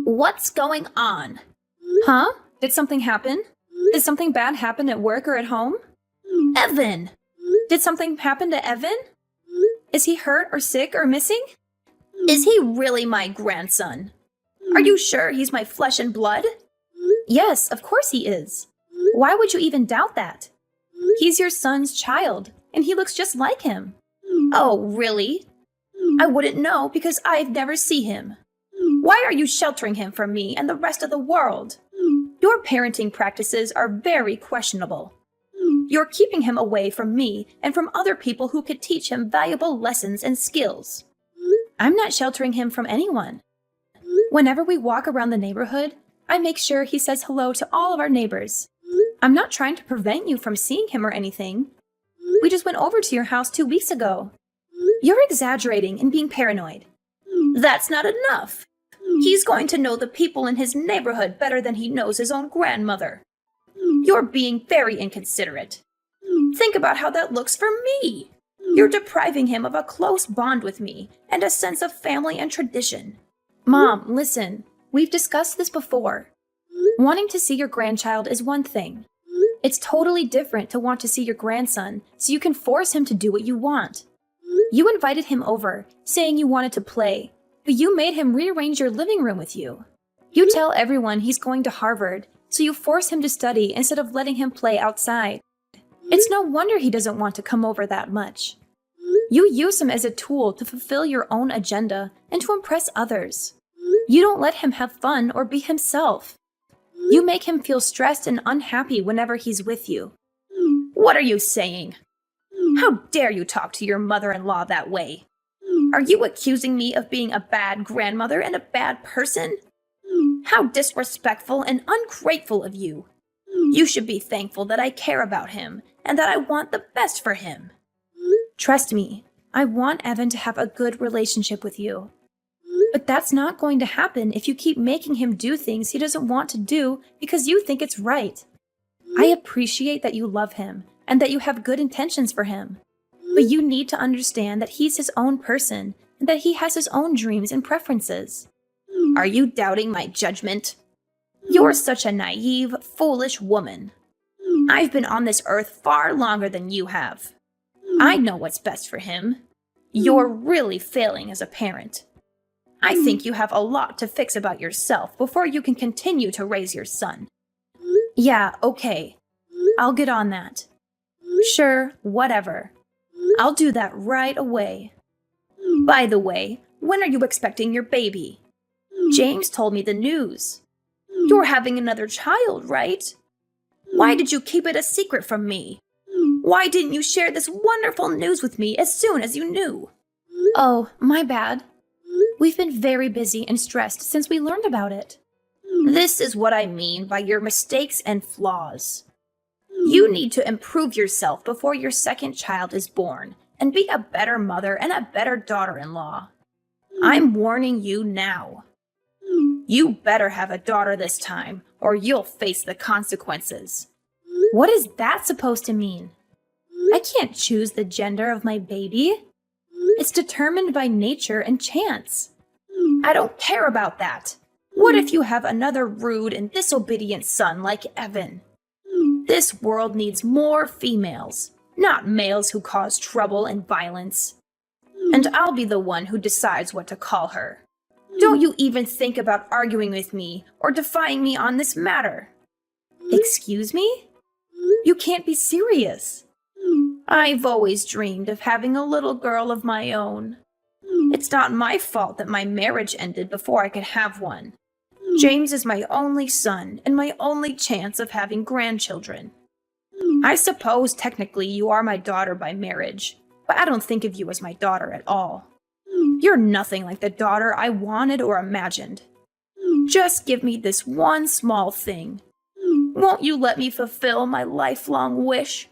What's going on? Huh? Did something happen? Did something bad happen at work or at home? Evan! Did something happen to Evan? Is he hurt or sick or missing? Is he really my grandson? Are you sure he's my flesh and blood? Yes, of course he is. Why would you even doubt that? He's your son's child, and he looks just like him. Oh, really? I wouldn't know because I've never seen him. Why are you sheltering him from me and the rest of the world? Your parenting practices are very questionable. You're keeping him away from me and from other people who could teach him valuable lessons and skills. I'm not sheltering him from anyone. Whenever we walk around the neighborhood, I make sure he says hello to all of our neighbors. I'm not trying to prevent you from seeing him or anything. We just went over to your house 2 weeks ago. You're exaggerating and being paranoid. That's not enough. He's going to know the people in his neighborhood better than he knows his own grandmother. You're being very inconsiderate. Think about how that looks for me. You're depriving him of a close bond with me and a sense of family and tradition. Mom, listen. We've discussed this before. Wanting to see your grandchild is one thing. It's totally different to want to see your grandson so you can force him to do what you want. You invited him over, saying you wanted to play, but you made him rearrange your living room with you. You tell everyone he's going to Harvard, so you force him to study instead of letting him play outside. It's no wonder he doesn't want to come over that much. You use him as a tool to fulfill your own agenda and to impress others. You don't let him have fun or be himself. You make him feel stressed and unhappy whenever he's with you. What are you saying? How dare you talk to your mother-in-law that way? Are you accusing me of being a bad grandmother and a bad person? How disrespectful and ungrateful of you. You should be thankful that I care about him and that I want the best for him. Trust me, I want Evan to have a good relationship with you. But that's not going to happen if you keep making him do things he doesn't want to do because you think it's right. I appreciate that you love him and that you have good intentions for him. But you need to understand that he's his own person and that he has his own dreams and preferences. Are you doubting my judgment? You're such a naive, foolish woman. I've been on this earth far longer than you have. I know what's best for him. You're really failing as a parent. I think you have a lot to fix about yourself before you can continue to raise your son. Yeah, okay. I'll get on that. Sure, whatever. I'll do that right away. By the way, when are you expecting your baby? James told me the news. You're having another child, right? Why did you keep it a secret from me? Why didn't you share this wonderful news with me as soon as you knew? Oh, my bad. We've been very busy and stressed since we learned about it. This is what I mean by your mistakes and flaws. You need to improve yourself before your second child is born and be a better mother and a better daughter-in-law. I'm warning you now. You better have a daughter this time, or you'll face the consequences. What is that supposed to mean? I can't choose the gender of my baby. It's determined by nature and chance. I don't care about that. What if you have another rude and disobedient son like Evan? This world needs more females, not males who cause trouble and violence. And I'll be the one who decides what to call her. Don't you even think about arguing with me or defying me on this matter. Excuse me? You can't be serious. I've always dreamed of having a little girl of my own. It's not my fault that my marriage ended before I could have one. James is my only son and my only chance of having grandchildren. I suppose technically you are my daughter by marriage, but I don't think of you as my daughter at all. You're nothing like the daughter I wanted or imagined. Just give me this one small thing. Won't you let me fulfill my lifelong wish?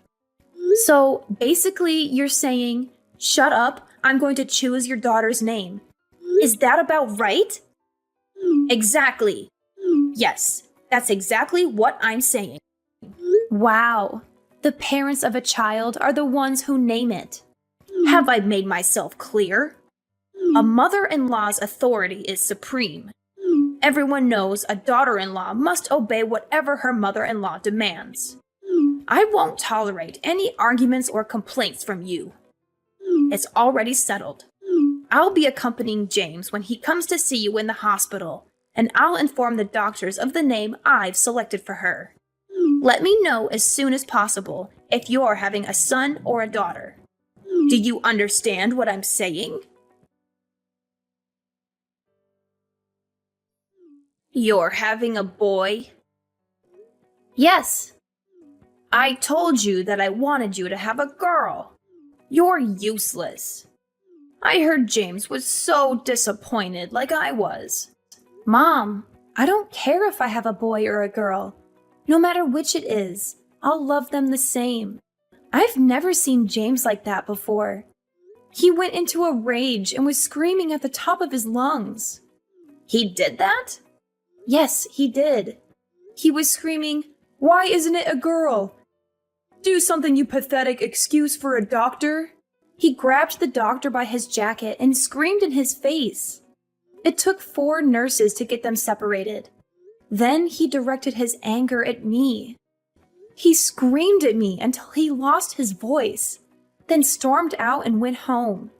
So basically you're saying, shut up, I'm going to choose your daughter's name. Is that about right? Exactly. Yes, that's exactly what I'm saying. Wow. The parents of a child are the ones who name it. Have I made myself clear? A mother-in-law's authority is supreme. Everyone knows a daughter-in-law must obey whatever her mother-in-law demands. I won't tolerate any arguments or complaints from you. It's already settled. I'll be accompanying James when he comes to see you in the hospital, and I'll inform the doctors of the name I've selected for her. Let me know as soon as possible if you're having a son or a daughter. Do you understand what I'm saying? You're having a boy? Yes. I told you that I wanted you to have a girl. You're useless. I heard James was so disappointed like I was. Mom, I don't care if I have a boy or a girl. No matter which it is, I'll love them the same. I've never seen James like that before. He went into a rage and was screaming at the top of his lungs. He did that? Yes, he did. He was screaming, "Why isn't it a girl? Do something, you pathetic excuse for a doctor." He grabbed the doctor by his jacket and screamed in his face. It took 4 nurses to get them separated. Then he directed his anger at me. He screamed at me until he lost his voice, then stormed out and went home.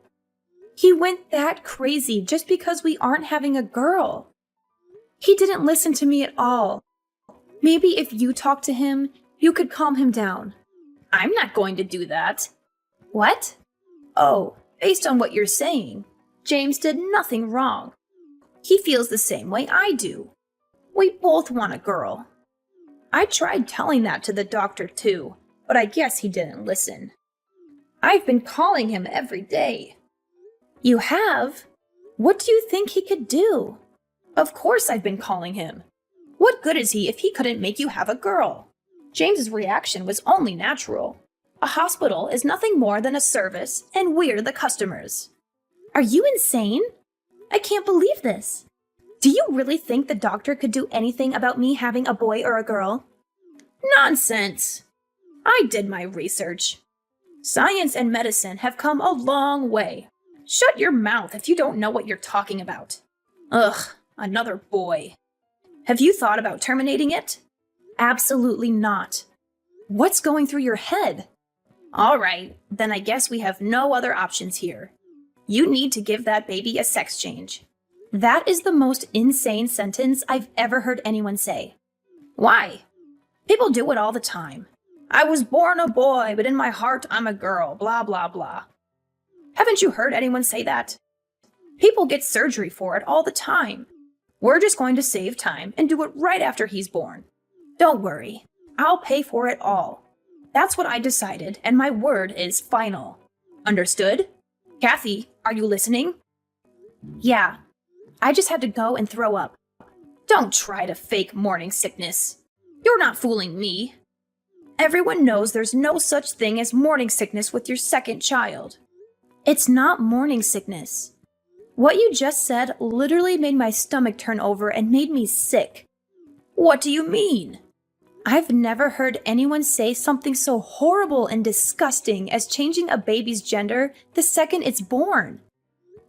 He went that crazy just because we aren't having a girl. He didn't listen to me at all. Maybe if you talk to him, you could calm him down. I'm not going to do that. What? Oh, based on what you're saying, James did nothing wrong. He feels the same way I do. We both want a girl. I tried telling that to the doctor too, but I guess he didn't listen. I've been calling him every day. You have? What do you think he could do? Of course I've been calling him. What good is he if he couldn't make you have a girl? James's reaction was only natural. A hospital is nothing more than a service, and we're the customers. Are you insane? I can't believe this. Do you really think the doctor could do anything about me having a boy or a girl? Nonsense! I did my research. Science and medicine have come a long way. Shut your mouth if you don't know what you're talking about. Ugh, another boy. Have you thought about terminating it? Absolutely not. What's going through your head? All right, then I guess we have no other options here. You need to give that baby a sex change. That is the most insane sentence I've ever heard anyone say. Why? People do it all the time. I was born a boy, but in my heart I'm a girl, blah, blah, blah. Haven't you heard anyone say that? People get surgery for it all the time. We're just going to save time and do it right after he's born. Don't worry, I'll pay for it all. That's what I decided, and my word is final. Understood? Kathy, are you listening? Yeah. I just had to go and throw up. Don't try to fake morning sickness. You're not fooling me. Everyone knows there's no such thing as morning sickness with your second child. It's not morning sickness. What you just said literally made my stomach turn over and made me sick. What do you mean? I've never heard anyone say something so horrible and disgusting as changing a baby's gender the second it's born.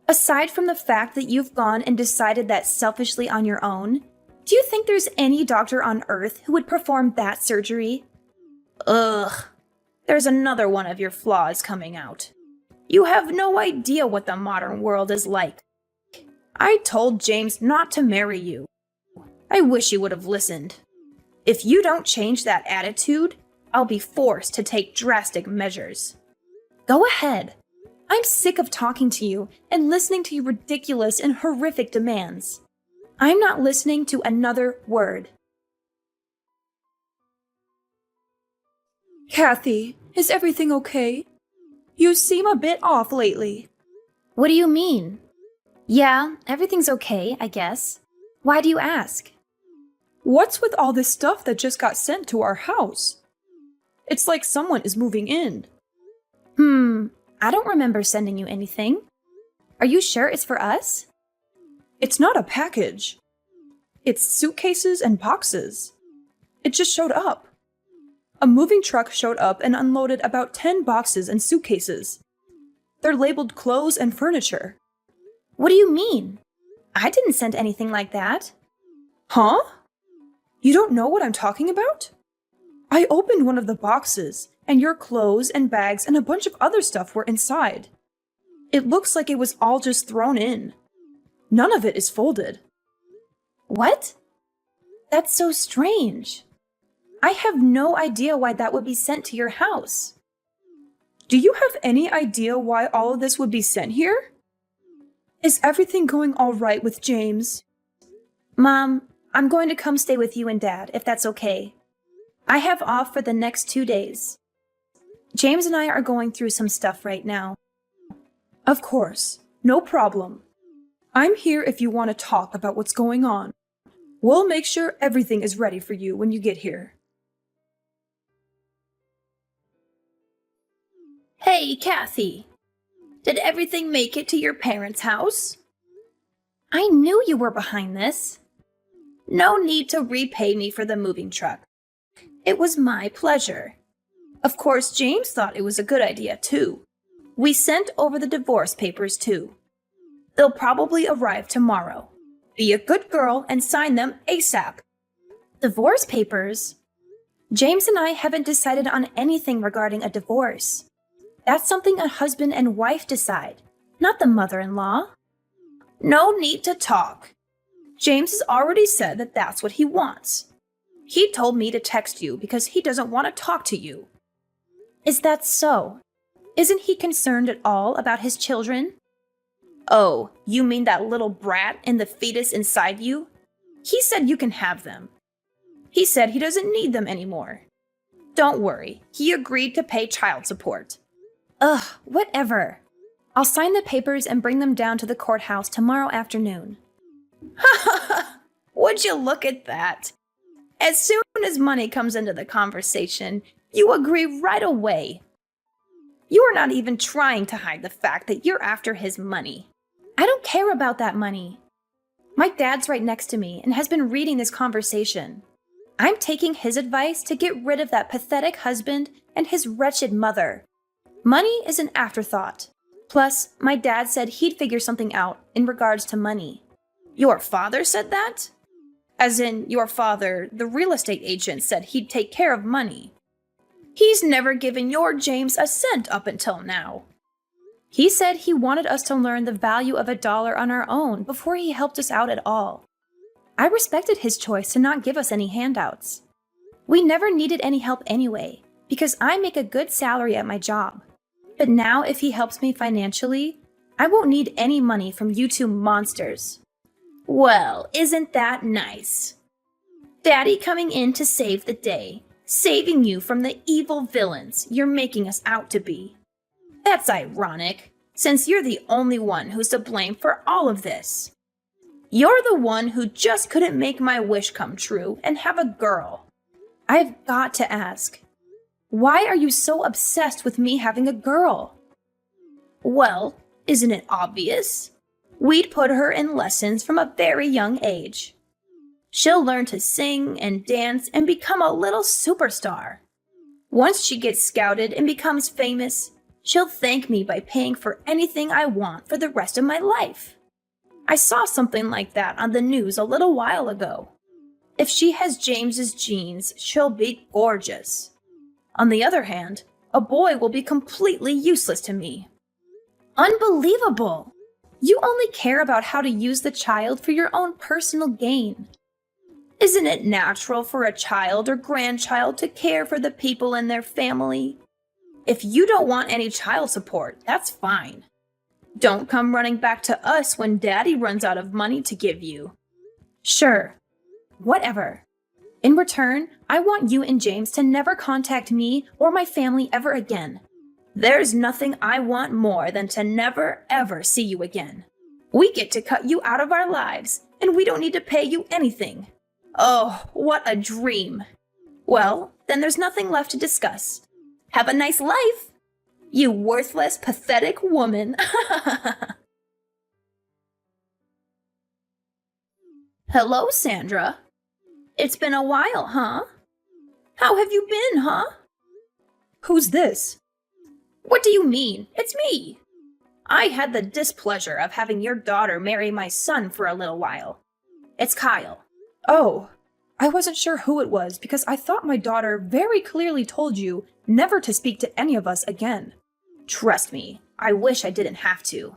Aside from the fact that you've gone and decided that selfishly on your own, do you think there's any doctor on Earth who would perform that surgery? Ugh, there's another one of your flaws coming out. You have no idea what the modern world is like. I told James not to marry you. I wish you would have listened. If you don't change that attitude, I'll be forced to take drastic measures. Go ahead. I'm sick of talking to you and listening to your ridiculous and horrific demands. I'm not listening to another word. Kathy, is everything okay? You seem a bit off lately. What do you mean? Yeah, everything's okay, I guess. Why do you ask? What's with all this stuff that just got sent to our house? It's like someone is moving in. I don't remember sending you anything. Are you sure it's for us? It's not a package. It's suitcases and boxes. It just showed up. A moving truck showed up and unloaded about 10 boxes and suitcases. They're labeled clothes and furniture. What do you mean? I didn't send anything like that. Huh? You don't know what I'm talking about? I opened one of the boxes, and your clothes and bags and a bunch of other stuff were inside. It looks like it was all just thrown in. None of it is folded. What? That's so strange. I have no idea why that would be sent to your house. Do you have any idea why all of this would be sent here? Is everything going all right with James? Mom, I'm going to come stay with you and Dad, if that's okay. I have off for the next 2 days. James and I are going through some stuff right now. Of course, no problem. I'm here if you want to talk about what's going on. We'll make sure everything is ready for you when you get here. Hey, Kathy. Did everything make it to your parents' house? I knew you were behind this. No need to repay me for the moving truck. It was my pleasure. Of course, James thought it was a good idea, too. We sent over the divorce papers, too. They'll probably arrive tomorrow. Be a good girl and sign them ASAP. Divorce papers? James and I haven't decided on anything regarding a divorce. That's something a husband and wife decide, not the mother-in-law. No need to talk. James has already said that that's what he wants. He told me to text you because he doesn't want to talk to you. Is that so? Isn't he concerned at all about his children? Oh, you mean that little brat and the fetus inside you? He said you can have them. He said he doesn't need them anymore. Don't worry, he agreed to pay child support. Ugh, whatever. I'll sign the papers and bring them down to the courthouse tomorrow afternoon. Ha ha ha! Would you look at that? As soon as money comes into the conversation, you agree right away. You are not even trying to hide the fact that you're after his money. I don't care about that money. My dad's right next to me and has been reading this conversation. I'm taking his advice to get rid of that pathetic husband and his wretched mother. Money is an afterthought. Plus, my dad said he'd figure something out in regards to money. Your father said that? As in, your father, the real estate agent, said he'd take care of money. He's never given your James a cent up until now. He said he wanted us to learn the value of $1 on our own before he helped us out at all. I respected his choice to not give us any handouts. We never needed any help anyway, because I make a good salary at my job. But now if he helps me financially, I won't need any money from you two monsters. Well, isn't that nice? Daddy coming in to save the day, saving you from the evil villains you're making us out to be. That's ironic, since you're the only one who's to blame for all of this. You're the one who just couldn't make my wish come true and have a girl. I've got to ask, why are you so obsessed with me having a girl? Well, isn't it obvious? We'd put her in lessons from a very young age. She'll learn to sing and dance and become a little superstar. Once she gets scouted and becomes famous, she'll thank me by paying for anything I want for the rest of my life. I saw something like that on the news a little while ago. If she has James's genes, she'll be gorgeous. On the other hand, a boy will be completely useless to me. Unbelievable! You only care about how to use the child for your own personal gain. Isn't it natural for a child or grandchild to care for the people in their family? If you don't want any child support, that's fine. Don't come running back to us when Daddy runs out of money to give you. Sure. Whatever. In return, I want you and James to never contact me or my family ever again. There's nothing I want more than to never, ever see you again. We get to cut you out of our lives, and we don't need to pay you anything. Oh, what a dream. Well, then there's nothing left to discuss. Have a nice life. You worthless, pathetic woman. Hello, Sandra. It's been a while, huh? How have you been, huh? Who's this? What do you mean? It's me. I had the displeasure of having your daughter marry my son for a little while. It's Kyle. Oh, I wasn't sure who it was because I thought my daughter very clearly told you never to speak to any of us again. Trust me, I wish I didn't have to.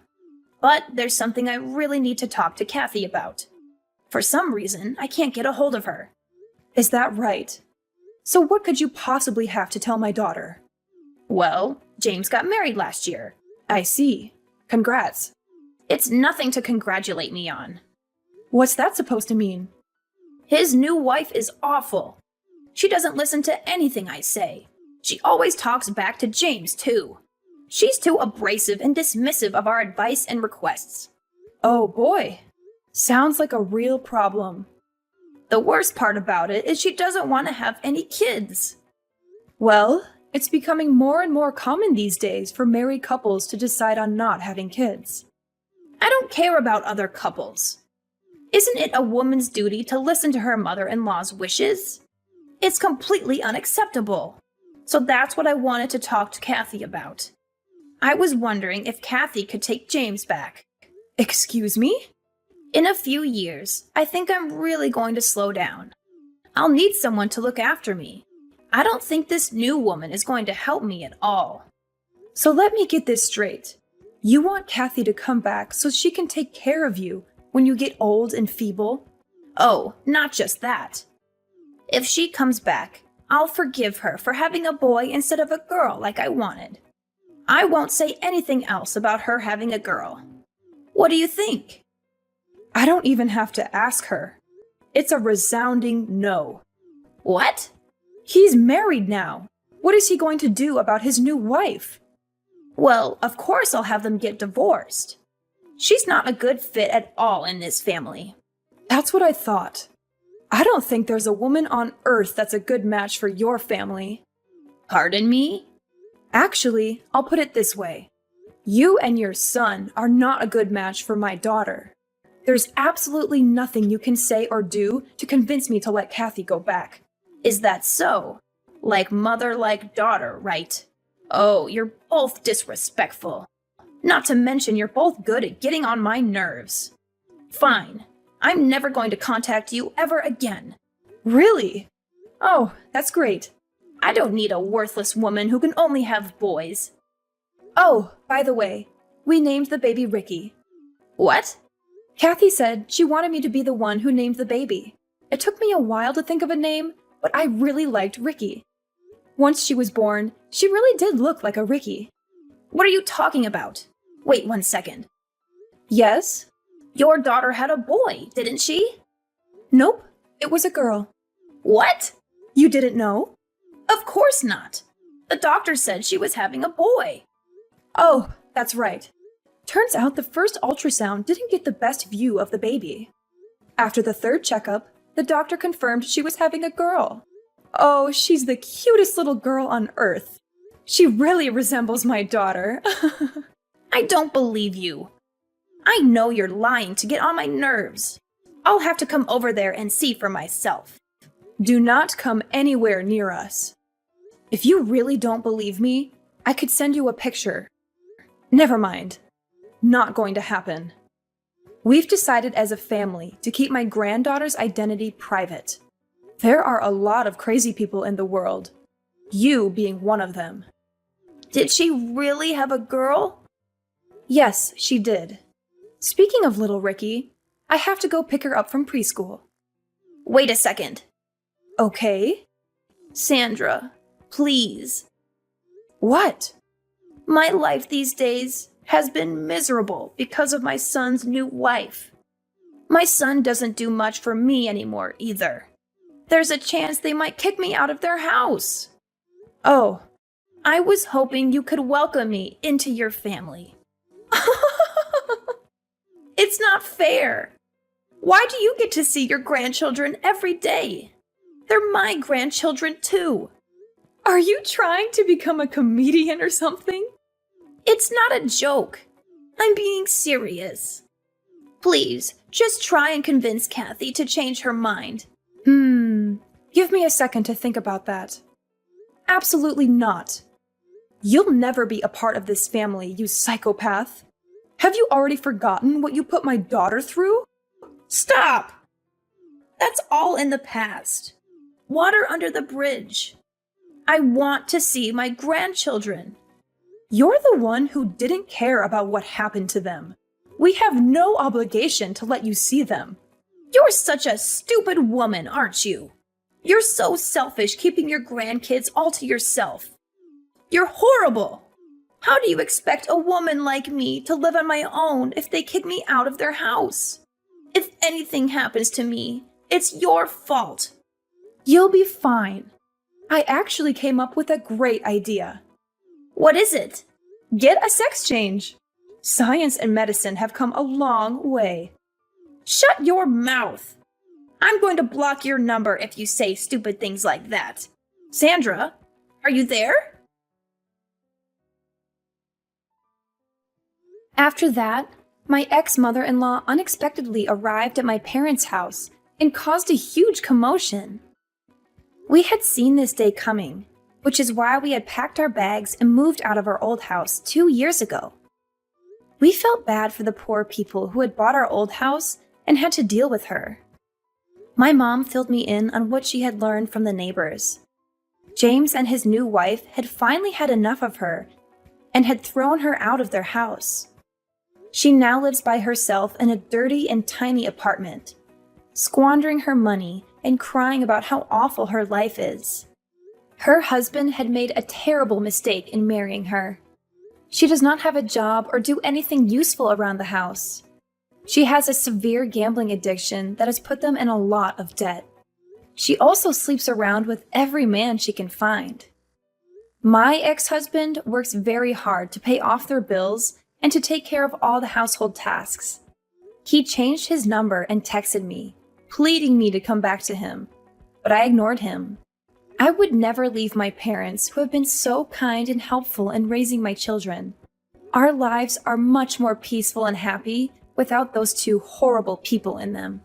But there's something I really need to talk to Kathy about. For some reason, I can't get a hold of her. Is that right? So what could you possibly have to tell my daughter? Well, James got married last year. I see. Congrats. It's nothing to congratulate me on. What's that supposed to mean? His new wife is awful. She doesn't listen to anything I say. She always talks back to James, too. She's too abrasive and dismissive of our advice and requests. Oh boy. Sounds like a real problem. The worst part about it is she doesn't want to have any kids. Well, it's becoming more and more common these days for married couples to decide on not having kids. I don't care about other couples. Isn't it a woman's duty to listen to her mother-in-law's wishes? It's completely unacceptable. So that's what I wanted to talk to Kathy about. I was wondering if Kathy could take James back. Excuse me? In a few years, I think I'm really going to slow down. I'll need someone to look after me. I don't think this new woman is going to help me at all. So let me get this straight. You want Kathy to come back so she can take care of you when you get old and feeble? Oh, not just that. If she comes back, I'll forgive her for having a boy instead of a girl like I wanted. I won't say anything else about her having a girl. What do you think? I don't even have to ask her. It's a resounding no. What? He's married now. What is he going to do about his new wife? Well, of course I'll have them get divorced. She's not a good fit at all in this family. That's what I thought. I don't think there's a woman on earth that's a good match for your family. Pardon me? Actually, I'll put it this way. You and your son are not a good match for my daughter. There's absolutely nothing you can say or do to convince me to let Kathy go back. Is that so? Like mother, like daughter, right? Oh, you're both disrespectful. Not to mention you're both good at getting on my nerves. Fine. I'm never going to contact you ever again. Really? Oh, that's great. I don't need a worthless woman who can only have boys. Oh, by the way, we named the baby Ricky. What? Kathy said she wanted me to be the one who named the baby. It took me a while to think of a name, but I really liked Ricky. Once she was born, she really did look like a Ricky. What are you talking about? Wait 1 second. Yes? Your daughter had a boy, didn't she? Nope, it was a girl. What? You didn't know? Of course not. The doctor said she was having a boy. Oh, that's right. Turns out the first ultrasound didn't get the best view of the baby. After the third checkup, the doctor confirmed she was having a girl. Oh, she's the cutest little girl on earth. She really resembles my daughter. I don't believe you. I know you're lying to get on my nerves. I'll have to come over there and see for myself. Do not come anywhere near us. If you really don't believe me, I could send you a picture. Never mind. Not going to happen. We've decided as a family to keep my granddaughter's identity private. There are a lot of crazy people in the world, you being one of them. Did she really have a girl? Yes, she did. Speaking of little Ricky, I have to go pick her up from preschool. Wait a second. Okay? Sandra, please. What? My life these days has been miserable because of my son's new wife. My son doesn't do much for me anymore either. There's a chance they might kick me out of their house. Oh. I was hoping you could welcome me into your family. It's not fair. Why do you get to see your grandchildren every day? They're my grandchildren too. Are you trying to become a comedian or something? It's not a joke. I'm being serious. Please, just try and convince Kathy to change her mind. Give me a second to think about that. Absolutely not. You'll never be a part of this family, you psychopath. Have you already forgotten what you put my daughter through? Stop! That's all in the past. Water under the bridge. I want to see my grandchildren. You're the one who didn't care about what happened to them. We have no obligation to let you see them. You're such a stupid woman, aren't you? You're so selfish keeping your grandkids all to yourself. You're horrible. How do you expect a woman like me to live on my own if they kick me out of their house? If anything happens to me, it's your fault. You'll be fine. I actually came up with a great idea. What is it? Get a sex change. Science and medicine have come a long way. Shut your mouth. I'm going to block your number if you say stupid things like that. Sandra, are you there? After that, my ex-mother-in-law unexpectedly arrived at my parents' house and caused a huge commotion. We had seen this day coming, which is why we had packed our bags and moved out of our old house 2 years ago. We felt bad for the poor people who had bought our old house and had to deal with her. My mom filled me in on what she had learned from the neighbors. James and his new wife had finally had enough of her and had thrown her out of their house. She now lives by herself in a dirty and tiny apartment, squandering her money and crying about how awful her life is. Her husband had made a terrible mistake in marrying her. She does not have a job or do anything useful around the house. She has a severe gambling addiction that has put them in a lot of debt. She also sleeps around with every man she can find. My ex-husband works very hard to pay off their bills and to take care of all the household tasks. He changed his number and texted me, pleading me to come back to him, but I ignored him. I would never leave my parents, who have been so kind and helpful in raising my children. Our lives are much more peaceful and happy without those two horrible people in them.